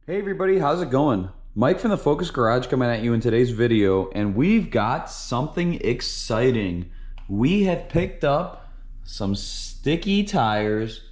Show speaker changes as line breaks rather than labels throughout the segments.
Hey everybody, how's it going? Mike from the Focus Garage coming at you in today's video, and we've got something exciting. We have picked up some sticky tires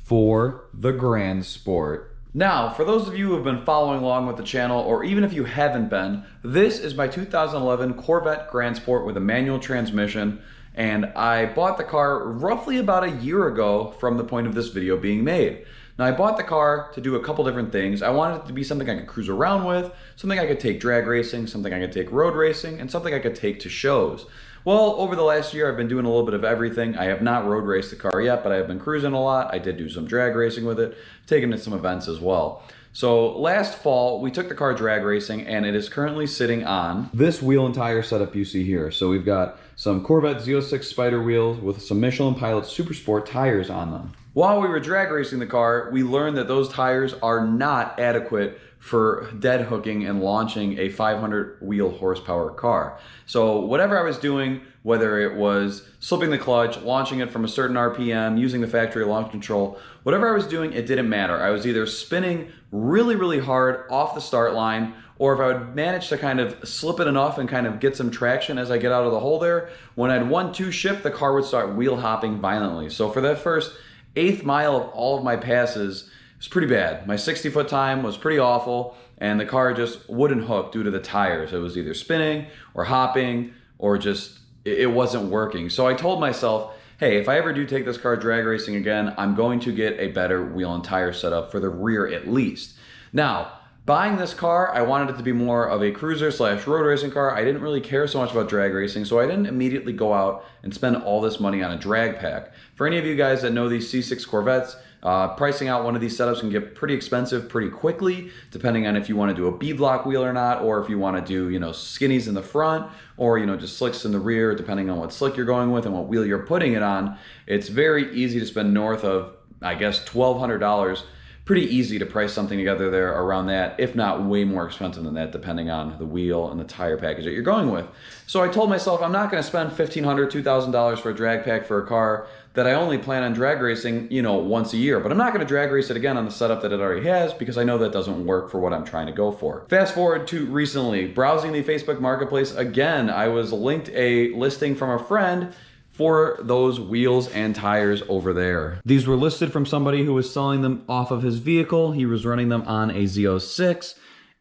for the Grand Sport. Now, for those of you who have been following along with the channel, or even if you haven't been, this is my 2011 Corvette Grand Sport with a manual transmission, and I bought the car roughly about a year ago from the point of this video being made. Now, I bought the car to do a couple different things. I wanted it to be something I could cruise around with, something I could take drag racing, something I could take road racing, and something I could take to shows. Well, over the last year, I've been doing a little bit of everything. I have not road raced the car yet, but I have been cruising a lot. I did do some drag racing with it, taken it to some events as well. So last fall, we took the car drag racing, and it is currently sitting on this wheel and tire setup you see here. So we've got some Corvette Z06 Spider wheels with some Michelin Pilot Super Sport tires on them. While we were drag racing the car, we learned that those tires are not adequate for dead hooking and launching a 500 wheel horsepower car. So whatever I was doing, whether it was slipping the clutch, launching it from a certain RPM, using the factory launch control, whatever I was doing, it didn't matter. I was either spinning really hard off the start line, or if I would manage to kind of slip it enough and kind of get some traction as I get out of the hole there, when I'd 1-2 shift, the car would start wheel hopping violently. So for that first 1/8 mile of all of my passes, it was pretty bad. My 60-foot time was pretty awful, and the car just wouldn't hook due to the tires. It was either spinning or hopping or just, it wasn't working. So I told myself, hey, if I ever do take this car drag racing again, I'm going to get a better wheel and tire setup for the rear at least. Now, buying this car, I wanted it to be more of a cruiser / road racing car. I didn't really care so much about drag racing, so I didn't immediately go out and spend all this money on a drag pack. For any of you guys that know these C6 Corvettes, pricing out one of these setups can get pretty expensive pretty quickly, depending on if you want to do a beadlock wheel or not, or if you want to do, skinnies in the front, or, just slicks in the rear, depending on what slick you're going with and what wheel you're putting it on. It's very easy to spend north of, I guess, $1,200. Pretty easy to price something together there around that, if not way more expensive than that, depending on the wheel and the tire package that you're going with. So I told myself I'm not going to spend $1,500, $2,000 for a drag pack for a car that I only plan on drag racing, once a year. But I'm not going to drag race it again on the setup that it already has, because I know that doesn't work for what I'm trying to go for. Fast forward to recently, browsing the Facebook Marketplace again, I was linked a listing from a friend for those wheels and tires over there. These were listed from somebody who was selling them off of his vehicle. He was running them on a Z06,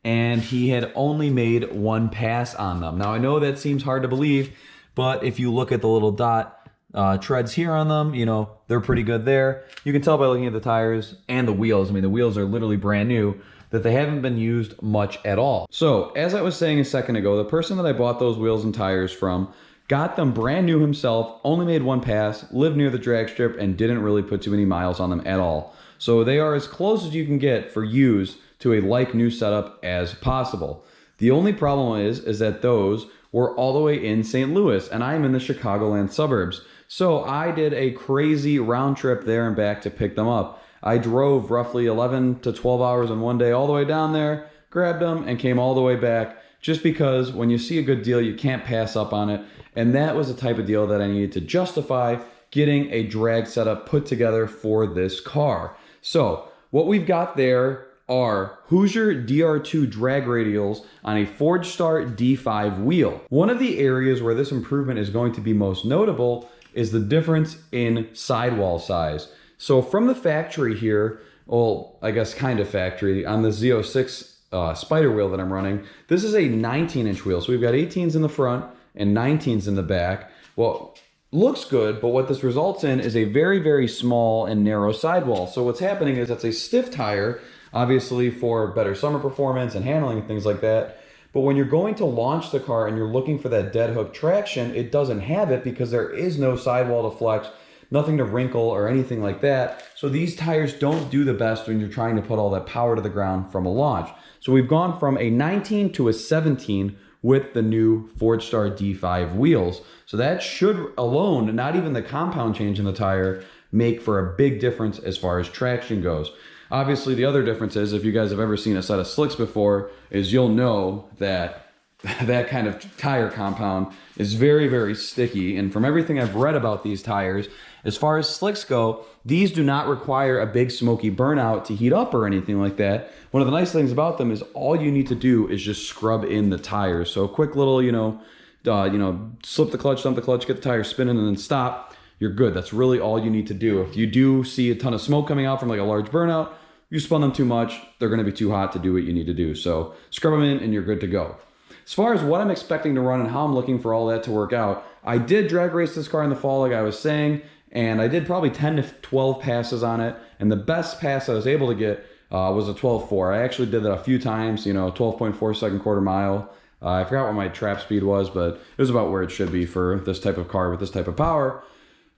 and he had only made one pass on them. Now, I know that seems hard to believe, but if you look at the little dot treads here on them, they're pretty good there. You can tell by looking at the tires and the wheels. I mean, the wheels are literally brand new, that they haven't been used much at all. So, as I was saying a second ago, the person that I bought those wheels and tires from got them brand new himself, only made one pass, lived near the drag strip, and didn't really put too many miles on them at all. So they are as close as you can get for use to a like new setup as possible. The only problem is that those were all the way in St. Louis, and I'm in the Chicagoland suburbs. So I did a crazy round trip there and back to pick them up. I drove roughly 11 to 12 hours in one day all the way down there, grabbed them, and came all the way back, just because when you see a good deal, you can't pass up on it. And that was the type of deal that I needed to justify getting a drag setup put together for this car. So what we've got there are Hoosier DR2 drag radials on a Forgestar D5 wheel. One of the areas where this improvement is going to be most notable is the difference in sidewall size. So from the factory here, well, I guess kind of factory, on the Z06 Spider wheel that I'm running, this is a 19-inch wheel. So we've got 18s in the front and 19s in the back. Well, looks good, but what this results in is a very small and narrow sidewall. So what's happening is it's a stiff tire, obviously for better summer performance and handling and things like that. But when you're going to launch the car and you're looking for that dead hook traction, it doesn't have it because there is no sidewall to flex, nothing to wrinkle or anything like that. So these tires don't do the best when you're trying to put all that power to the ground from a launch. So we've gone from a 19 to a 17 with the new Forgestar D5 wheels. So that should alone, not even the compound change in the tire, make for a big difference as far as traction goes. Obviously, the other difference is, if you guys have ever seen a set of slicks before, is you'll know that that kind of tire compound is very sticky. And from everything I've read about these tires, As far as slicks go, these do not require a big smoky burnout to heat up or anything like that. One of the nice things about them is all you need to do is just scrub in the tires. So a quick little, slip the clutch, dump the clutch, get the tires spinning, and then stop. You're good. That's really all you need to do. If you do see a ton of smoke coming out from like a large burnout, you spun them too much, they're going to be too hot to do what you need to do. So scrub them in and you're good to go. As far as what I'm expecting to run and how I'm looking for all that to work out, I did drag race this car in the fall like I was saying, and I did probably 10 to 12 passes on it, and the best pass I was able to get was a 12.4. I actually did that a few times, 12.4 second quarter mile. I forgot what my trap speed was, but it was about where it should be for this type of car with this type of power.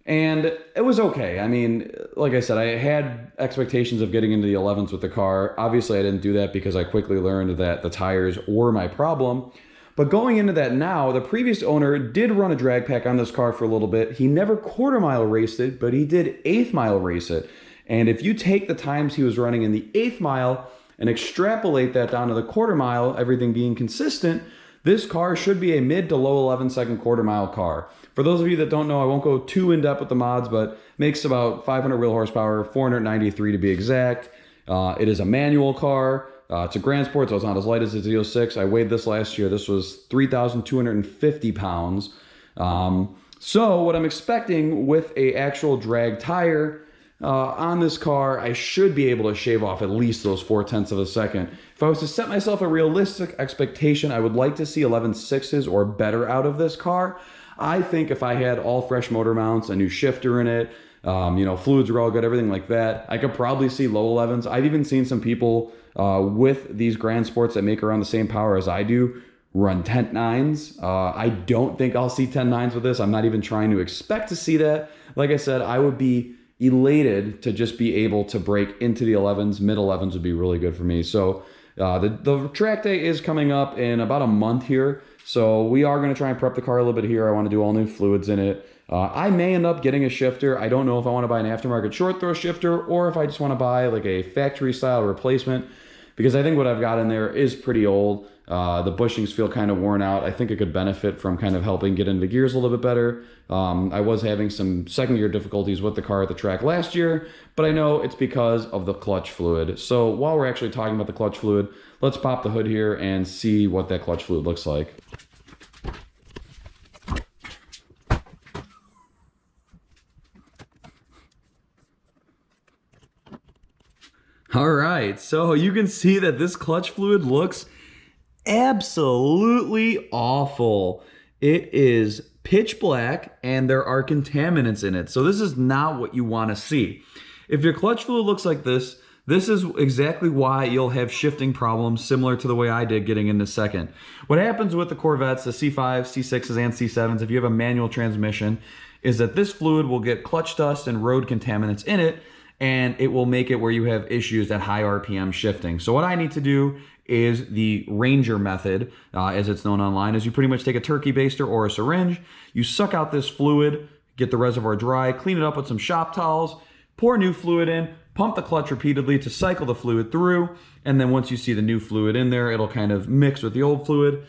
And it was okay. I mean, like I said, I had expectations of getting into the 11s with the car. Obviously, I didn't do that because I quickly learned that the tires were my problem. But going into that now, the previous owner did run a drag pack on this car for a little bit. He never quarter mile raced it, but he did eighth mile race it. And if you take the times he was running in the eighth mile and extrapolate that down to the quarter mile, everything being consistent, this car should be a mid to low 11 second quarter mile car. For those of you that don't know, I won't go too in depth with the mods, but makes about 500 wheel horsepower, 493 to be exact. It is a manual car. It's a Grand Sport, so it's not as light as the Z06. I weighed this last year. This was 3,250 pounds. So what I'm expecting with a actual drag tire on this car, I should be able to shave off at least those 0.4 of a second. If I was to set myself a realistic expectation, I would like to see 11.6s or better out of this car. I think if I had all fresh motor mounts, a new shifter in it, fluids were all good, everything like that, I could probably see low 11s. I've even seen some people with these Grand Sports that make around the same power as I do run 10.9s. I don't think I'll see 10.9s with this. I'm not even trying to expect to see that. Like I said, I would be elated to just be able to break into the 11s. Mid 11s would be really good for me. So the track day is coming up in about a month here. So we are going to try and prep the car a little bit here. I want to do all new fluids in it. I may end up getting a shifter. I don't know if I want to buy an aftermarket short throw shifter or if I just want to buy like a factory style replacement, because I think what I've got in there is pretty old. The bushings feel kind of worn out. I think it could benefit from kind of helping get into gears a little bit better. I was having some second gear difficulties with the car at the track last year, but I know it's because of the clutch fluid. So while we're actually talking about the clutch fluid, let's pop the hood here and see what that clutch fluid looks like. All right, so you can see that this clutch fluid looks absolutely awful. It is pitch black and there are contaminants in it. So this is not what you want to see. If your clutch fluid looks like this is exactly why you'll have shifting problems similar to the way I did getting into second. What happens with the Corvettes, the C5s, C6s, and C7s, if you have a manual transmission, is that this fluid will get clutch dust and road contaminants in it, and it will make it where you have issues at high RPM shifting. So what I need to do is the Ranger method, as it's known online, is you pretty much take a turkey baster or a syringe, you suck out this fluid, get the reservoir dry, clean it up with some shop towels, pour new fluid in, pump the clutch repeatedly to cycle the fluid through, and then once you see the new fluid in there, it'll kind of mix with the old fluid,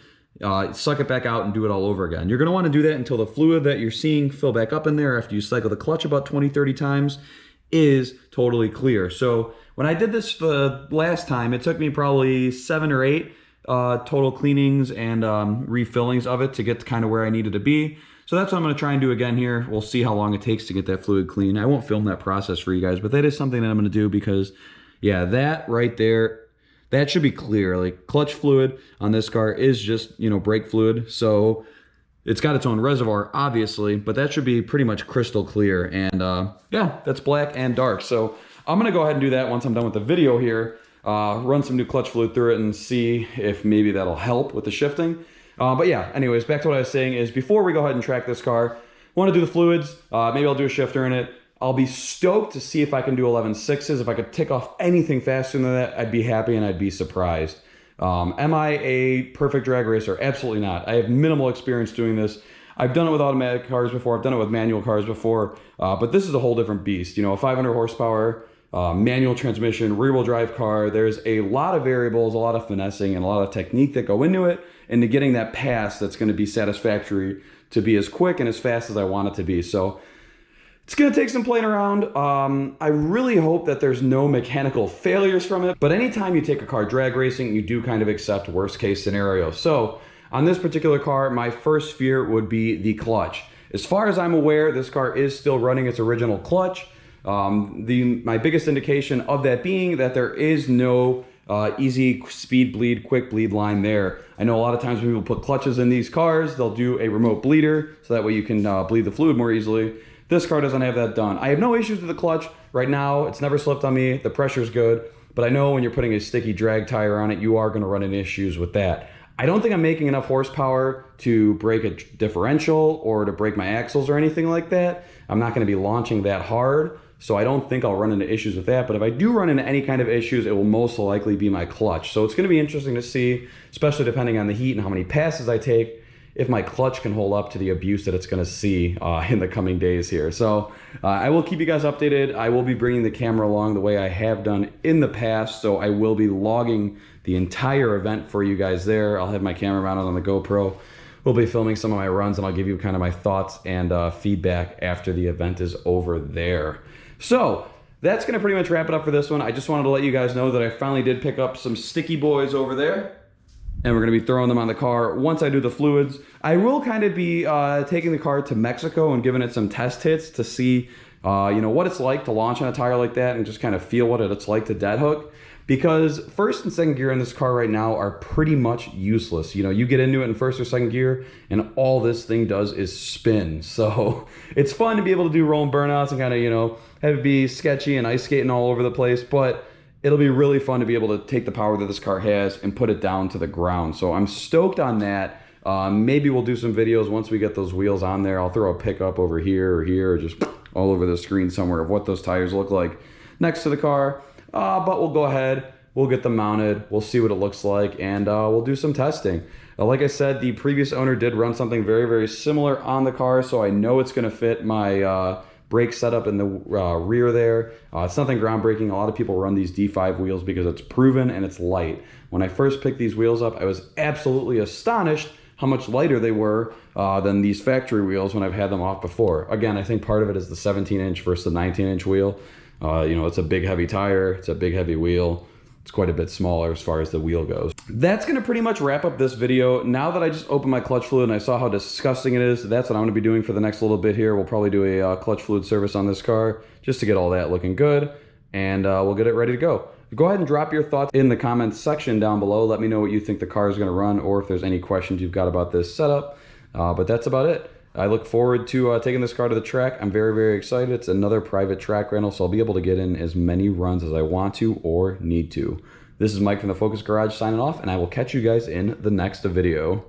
suck it back out and do it all over again. You're gonna wanna do that until the fluid that you're seeing fill back up in there after you cycle the clutch about 20, 30 times is totally clear. So when I did this the last time, it took me probably 7 or 8 total cleanings and refillings of it to get to kind of where I needed to be. So that's what I'm going to try and do again here. We'll see how long it takes to get that fluid clean. I won't film that process for you guys, but that is something that I'm going to do because, yeah, that right there, that should be clear. Like clutch fluid on this car is just, brake fluid. So it's got its own reservoir, obviously, but that should be pretty much crystal clear. And yeah, that's black and dark. So I'm gonna go ahead and do that once I'm done with the video here, run some new clutch fluid through it and see if maybe that'll help with the shifting. But yeah, anyways, back to what I was saying is before we go ahead and track this car, want to do the fluids, maybe I'll do a shifter in it. I'll be stoked to see if I can do 11.6s. If I could tick off anything faster than that, I'd be happy and I'd be surprised. Am I a perfect drag racer? Absolutely not. I have minimal experience doing this. I've done it with automatic cars before. I've done it with manual cars before. But this is a whole different beast. A 500 horsepower manual transmission, rear-wheel drive car. There's a lot of variables, a lot of finessing, and a lot of technique that go into it, into getting that pass that's going to be satisfactory to be as quick and as fast as I want it to be. So It's gonna take some playing around. I really hope that there's no mechanical failures from it, but anytime you take a car drag racing, you do kind of accept worst case scenario. So on this particular car, my first fear would be the clutch. As far as I'm aware, this car is still running its original clutch. My biggest indication of that being that there is no easy speed bleed, quick bleed line there. I know a lot of times when people put clutches in these cars, they'll do a remote bleeder, so that way you can bleed the fluid more easily. This car doesn't have that done. I have no issues with the clutch. Right now, it's never slipped on me. The pressure's good, but I know when you're putting a sticky drag tire on it, you are gonna run into issues with that. I don't think I'm making enough horsepower to break a differential or to break my axles or anything like that. I'm not gonna be launching that hard, so I don't think I'll run into issues with that. But if I do run into any kind of issues, it will most likely be my clutch. So it's gonna be interesting to see, especially depending on the heat and how many passes I take, if my clutch can hold up to the abuse that it's gonna see in the coming days here. So I will keep you guys updated. I will be bringing the camera along the way I have done in the past, so I will be logging the entire event for you guys there. I'll have my camera mounted on the GoPro. We'll be filming some of my runs, and I'll give you kind of my thoughts and feedback after the event is over there. So that's gonna pretty much wrap it up for this one. I just wanted to let you guys know that I finally did pick up some sticky boys over there, and we're gonna be throwing them on the car once I do the fluids. I will kind of be taking the car to Mexico and giving it some test hits to see you know, what it's like to launch on a tire like that and just kind of feel what it's like to dead hook. Because first and second gear in this car right now are pretty much useless. You know, you get into it in first or second gear and all this thing does is spin. So it's fun to be able to do rolling burnouts and kind of, you know, have it be sketchy and ice skating all over the place, but it'll be really fun to be able to take the power that this car has and put it down to the ground. So I'm stoked on that. Maybe we'll do some videos once we get those wheels on there. I'll throw a pickup over here or just all over the screen somewhere of what those tires look like next to the car. But we'll go ahead, we'll get them mounted, we'll see what it looks like, and we'll do some testing. Like I said, the previous owner did run something very, very similar on the car, so I know it's gonna fit my brake setup in the rear there. It's nothing groundbreaking. A lot of people run these D5 wheels because it's proven and it's light. When I first picked these wheels up, I was absolutely astonished how much lighter they were than these factory wheels when I've had them off before. Again, I think part of it is the 17-inch versus the 19-inch wheel. You know, it's a big heavy tire, it's a big heavy wheel. It's quite a bit smaller as far as the wheel goes. That's gonna pretty much wrap up this video. Now that I just opened my clutch fluid and I saw how disgusting it is, that's what I'm gonna be doing for the next little bit here. We'll probably do a clutch fluid service on this car just to get all that looking good, and we'll get it ready to go. Go ahead and drop your thoughts in the comments section down below. Let me know what you think the car is gonna run, or if there's any questions you've got about this setup. But that's about it. I look forward to taking this car to the track. I'm very, very excited. It's another private track rental, so I'll be able to get in as many runs as I want to or need to. This is Mike from the Focus Garage signing off, and I will catch you guys in the next video.